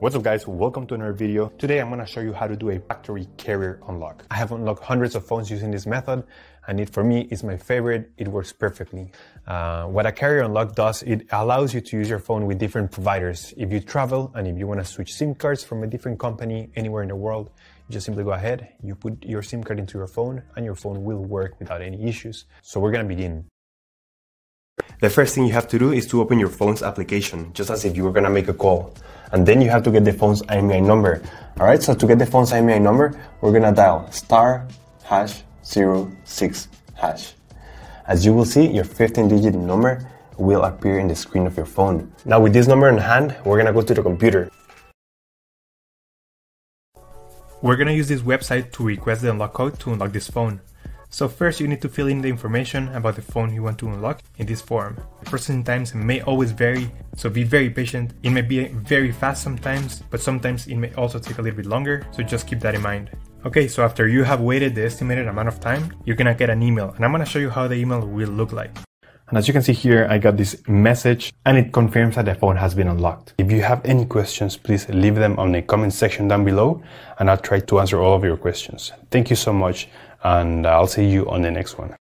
What's up guys, welcome to another video. Today I'm going to show you how to do a factory carrier unlock. I have unlocked hundreds of phones using this method and for me it's my favorite. It works perfectly. What a carrier unlock does, it allows you to use your phone with different providers. If you travel and if you want to switch SIM cards from a different company anywhere in the world, you just simply go ahead, you put your SIM card into your phone and your phone will work without any issues. So we're going to begin. The first thing you have to do is to open your phone's application, just as if you were going to make a call. And then you have to get the phone's IMEI number. Alright, so to get the phone's IMEI number, we're going to dial *#06#. As you will see, your 15-digit number will appear in the screen of your phone. Now with this number in hand, we're going to go to the computer. We're going to use this website to request the unlock code to unlock this phone. So first you need to fill in the information about the phone you want to unlock in this form. The processing times may always vary, so be very patient. It may be very fast sometimes, but sometimes it may also take a little bit longer, so just keep that in mind. Okay, so after you have waited the estimated amount of time, you're gonna get an email, and I'm gonna show you how the email will look like. And as you can see here, I got this message and it confirms that the phone has been unlocked. If you have any questions, please leave them on the comment section down below and I'll try to answer all of your questions. Thank you so much and I'll see you on the next one.